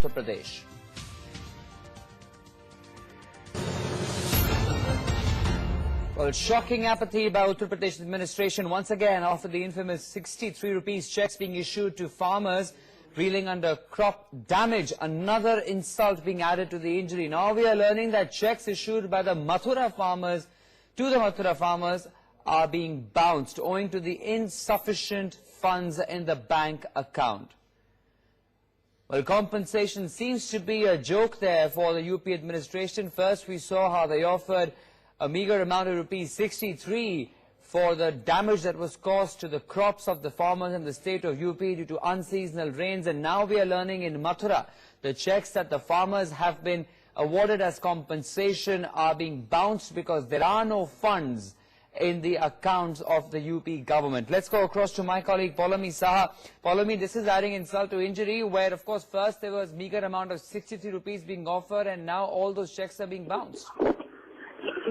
Uttar Pradesh. Well, shocking apathy by Uttar Pradesh administration once again after the infamous 63 rupees checks being issued to farmers reeling under crop damage. Another insult being added to the injury. Now we are learning that checks issued by the Mathura farmers to the Mathura farmers are being bounced owing to the insufficient funds in the bank account. Well, compensation seems to be a joke there for the UP administration. First, we saw how they offered a meager amount of rupees 63 for the damage that was caused to the crops of the farmers in the state of UP due to unseasonal rains. And now we are learning in Mathura, the checks that the farmers have been awarded as compensation are being bounced because there are no funds in the accounts of the UP government. Let's go across to my colleague Paulami Saha. Paulami, this is adding insult to injury where, of course, first there was meager amount of 63 rupees being offered and now all those checks are being bounced.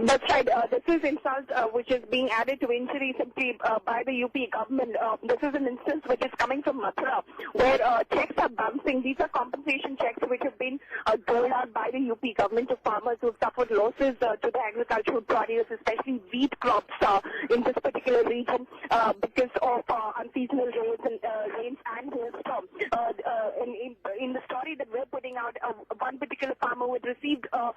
That's right. This is insult which is being added to injury simply by the UP government. This is an instance which is coming from Mathura, where checks are bouncing. These are compensation checks which have been doled out by the UP government to farmers who have suffered losses to the agricultural produce, especially wheat crops in this particular region because of unseasonal rains and hailstorms. In the story that we're putting out, one particular farmer who had received a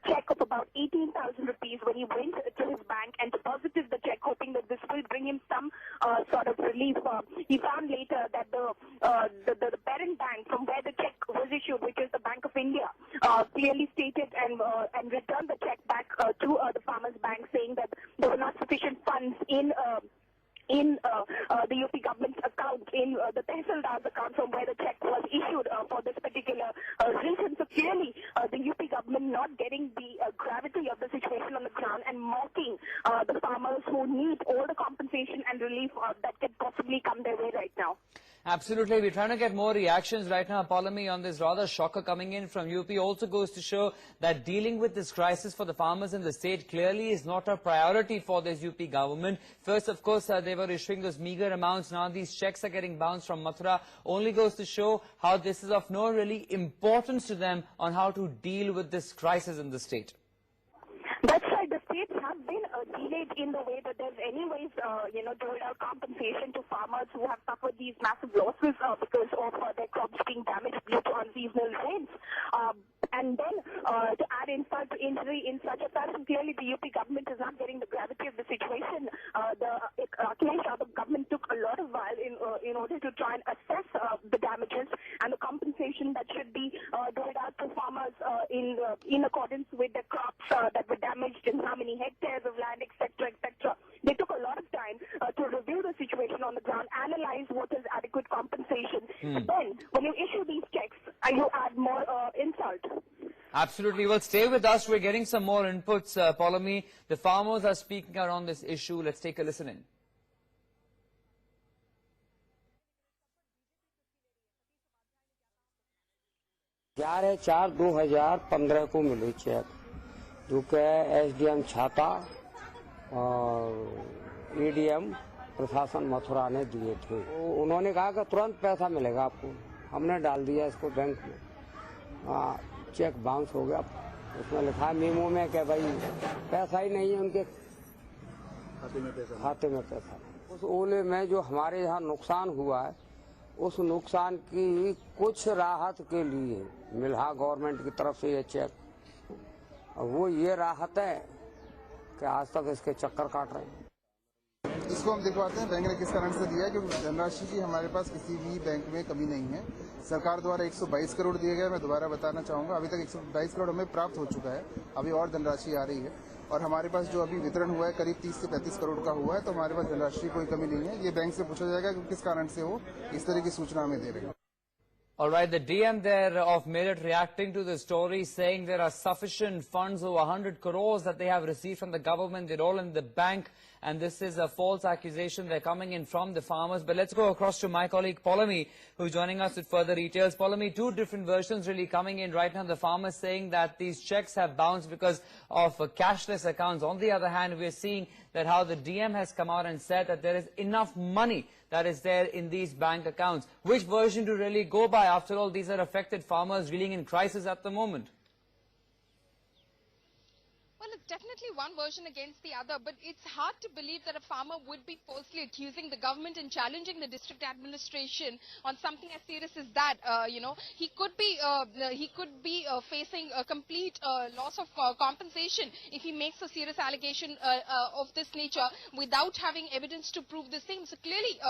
check of about 18,000 rupees when he went to his bank and deposited the check, hoping that this will bring him some sort of relief. He found later that the parent bank from where the check was issued, which is the Bank of India, clearly stated and returned the check back to the farmer's bank, saying that there were not sufficient funds in the UP government's account, in the Tehsildar's account from where the check was issued for this particular reason. So clearly, the UP government not getting the gravity of the situation on the ground and mocking the farmers who need all the compensation and relief that can possibly come their way right now. Absolutely. We're trying to get more reactions right now, Paulami, on this rather shocker coming in from UP. Also goes to show that dealing with this crisis for the farmers in the state clearly is not a priority for this UP government. First, of course, they were issuing those meager amounts. Now these checks are getting bounced from Mathura. Only goes to show how this is of no really importance to them on how to deal with this crisis in the state. That's right. The states have been delayed in the way that there's anyways, doled out compensation to farmers who have suffered these massive losses because of their crops being damaged due to unseasonal rains. And then to add insult to injury in such a fashion, clearly the UP government is not getting the gravity of the situation. The government took a lot of while in order to try and assess the damages and the compensation that should be doled out to farmers in accordance with the crops that were damaged in how many hectares of land, etc., etc. They took a lot of time to review the situation on the ground, analyze what is adequate compensation. Then, when you issue these checks, you add more insult. Absolutely. Well, stay with us. We're getting some more inputs, Paulami. The farmers are speaking out on this issue. Let's take a listen in. ग्यारह 4/2015 को मिले check जो कि SDM छाता और EDM प्रशासन मथुरा ने दिए थे। उन्होंने कहा कि तुरंत पैसा मिलेगा आपको। हमने डाल दिया इसको बैंक में, चेक बाउंस हो गया। उसमें लिखा मीमो में कि भाई पैसा ही नहीं है उनके खाते में पैसा। उस ओले में जो हमारे यहाँ नुकसान हुआ है, उस नुकसान की कुछ राहत के लिए मिला गवर्नमेंट की तरफ से ये चेक। और वो ये राहत है कि आज तक इसके चक्कर काट रहे हैं। इसको हम दिखवाते हैं बैंक ने किस कारण से दिया है, क्योंकि धनराशि की हमारे पास किसी भी बैंक में कमी नहीं है। सरकार द्वारा 122 करोड़ दिए गए। मैं दोबारा बताना चाहूंगा, अभी तक 122 करोड़ हमें प्राप्त हो चुका है। अभी और धनराशि आ रही है और हमारे पास जो अभी वितरण हुआ है करीब 30 से 35 करोड़ का हुआ है। तो हमारे पास धनराशि कोई कमी नहीं है। ये बैंक से पूछा जाएगा कि किस कारण से वो इस तरह की सूचना हमें दे रहे हैं। All right, the DM there of Meerut reacting to the story, saying there are sufficient funds, over 100 crores that they have received from the government. They're all in the bank and this is a false accusation. They're coming in from the farmers. But let's go across to my colleague Polami, who's joining us with further details. Polami, two different versions really coming in right now. The farmers saying that these checks have bounced because of cashless accounts. On the other hand, we're seeing that how the DM has come out and said that there is enough money that is there in these bank accounts. Which version to really go by? After all, these are affected farmers reeling in crisis at the moment. Well, it's definitely one version against the other, but it's hard to believe that a farmer would be falsely accusing the government and challenging the district administration on something as serious as that. He could be facing a complete loss of compensation if he makes a serious allegation of this nature without having evidence to prove the same. So clearly,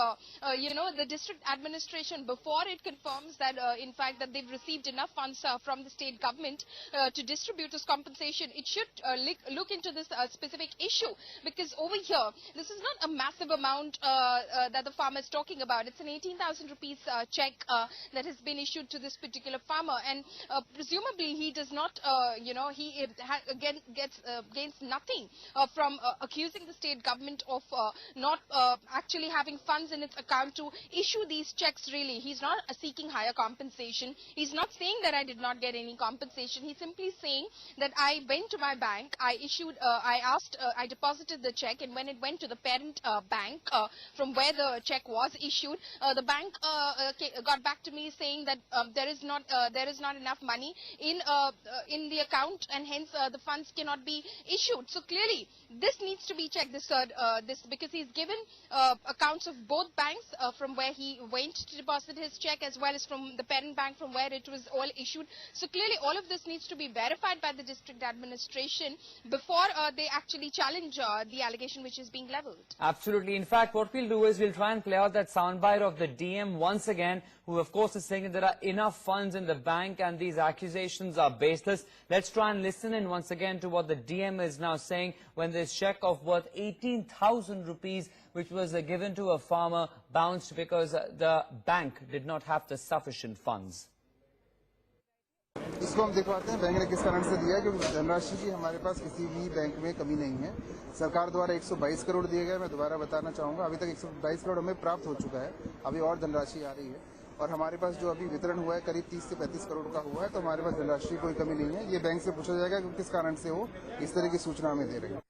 the district administration, before it confirms that, in fact, that they've received enough funds from the state government to distribute this compensation, it should look into this specific issue, because over here this is not a massive amount that the farmer is talking about. It's an 18,000 rupees cheque that has been issued to this particular farmer, and presumably he does not gains nothing from accusing the state government of not actually having funds in its account to issue these checks. Really, he's not seeking higher compensation. He's not saying that I did not get any compensation. He's simply saying that I went to my bank, I deposited the check, and when it went to the parent bank from where the check was issued, the bank got back to me saying that there is not enough money in the account, and hence the funds cannot be issued. So clearly this needs to be checked, this because he's given accounts of both banks from where he went to deposit his check, as well as from the parent bank from where it was all issued. So clearly all of this needs to be verified by the district administration before they actually challenge the allegation which is being levelled. Absolutely. In fact, what we'll do is we'll try and play out that soundbite of the DM once again, who of course is saying that there are enough funds in the bank and these accusations are baseless. Let's try and listen in once again to what the DM is now saying when this cheque of worth 18,000 rupees, which was given to a farmer, bounced because the bank did not have the sufficient funds. इसको हम दिखवाते हैं bank ने किस कारण से दिया, क्योंकि धनराशि की हमारे पास किसी भी बैंक में कमी नहीं है। सरकार द्वारा 122 करोड़ दिए गए। मैं दोबारा बताना चाहूँगा, अभी तक 122 करोड़ हमें प्राप्त हो चुका है। अभी और धनराशि आ रही है, और हमारे पास जो अभी वितरण हुआ है करीब 30 से 35 करोड़ का हुआ है। तो हमारे पास धनराशि की कोई कमी नहीं है। ये बैंक से पूछा जाएगा कि किस कारण से वो इस तरह की सूचना हमें दे रही है।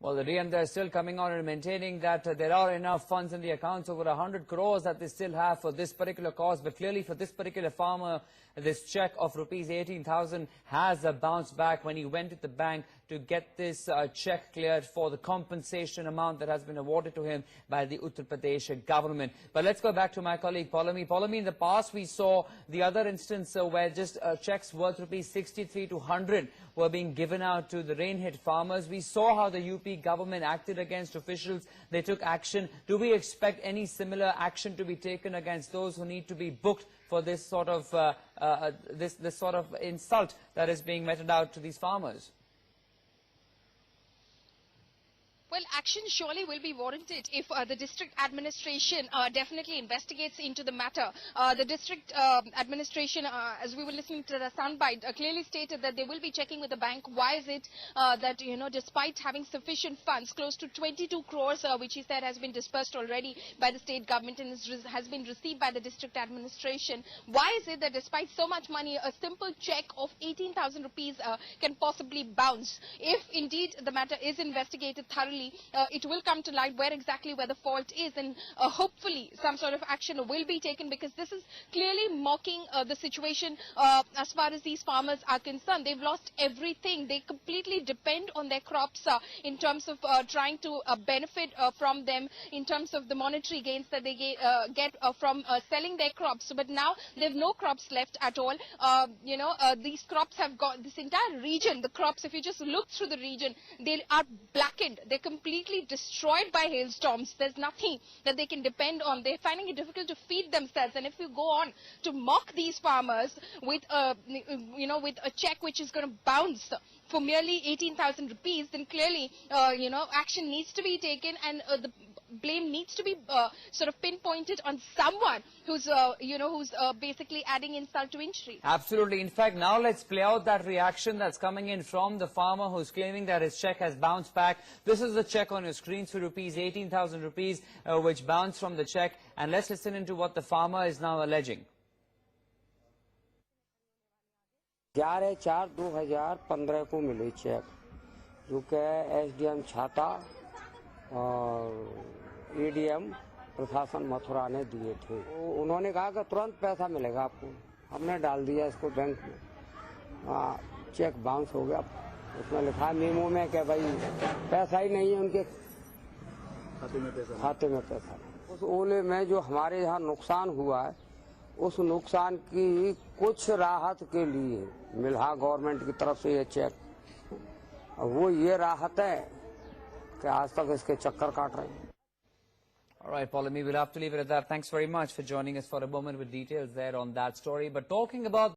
Well, the DM, they're still coming on and maintaining that there are enough funds in the accounts, over 100 crores that they still have for this particular cause. But clearly for this particular farmer, this cheque of rupees 18,000 has bounced back when he went to the bank to get this cheque cleared for the compensation amount that has been awarded to him by the Uttar Pradesh government. But let's go back to my colleague Polami. Polami, in the past we saw the other instance where just cheques worth rupees 63 to 100 were being given out to the rain-hit farmers. We saw how the UP government acted against officials. They took action. Do we expect any similar action to be taken against those who need to be booked for this sort of this sort of insult that is being meted out to these farmers? Well, action surely will be warranted if the district administration definitely investigates into the matter. The district administration, as we were listening to the soundbite, clearly stated that they will be checking with the bank. Why is it that, despite having sufficient funds, close to 22 crores, which he said has been dispersed already by the state government and has been received by the district administration, why is it that despite so much money, a simple cheque of 18,000 rupees can possibly bounce? If indeed the matter is investigated thoroughly, it will come to light where the fault is, and hopefully some sort of action will be taken, because this is clearly mocking the situation as far as these farmers are concerned. They've lost everything. They completely depend on their crops in terms of trying to benefit from them, in terms of the monetary gains that they get from selling their crops. But now they have no crops left at all. These crops have got, this entire region, the crops, if you just look through the region, they are blackened. They're completely destroyed by hailstorms. There's nothing that they can depend on. They're finding it difficult to feed themselves. And if you go on to mock these farmers with with a cheque which is going to bounce for merely 18,000 rupees, then clearly action needs to be taken, and blame needs to be sort of pinpointed on someone who's basically adding insult to injury. Absolutely. In fact, now let's play out that reaction that's coming in from the farmer who's claiming that his cheque has bounced back. This is the cheque on your screen, so rupees 18,000 rupees, which bounced from the cheque. And let's listen into what the farmer is now alleging. 11/4/2015 को मिले check, जो कि SDM छाता और ADM प्रशासन मथुरा ने दिए थे। उन्होंने कहा कि तुरंत पैसा मिलेगा आपको। हमने डाल दिया इसको बैंक में, चेक बाउंस हो गया। उसमें लिखा मेमो में कि भाई पैसा ही नहीं है उनके खाते में पैसा। उस ओले में जो हमारे यहाँ नुकसान हुआ है, उस नुकसान की कुछ राहत के लिए मिला गवर्नमेंट की तरफ से ये चेक। वो ये राहत है कि आज तक इसके चक्कर काट रहे हैं। All right, Paulami, we'll have to leave it at that. Thanks very much for joining us for a moment with details there on that story. But talking about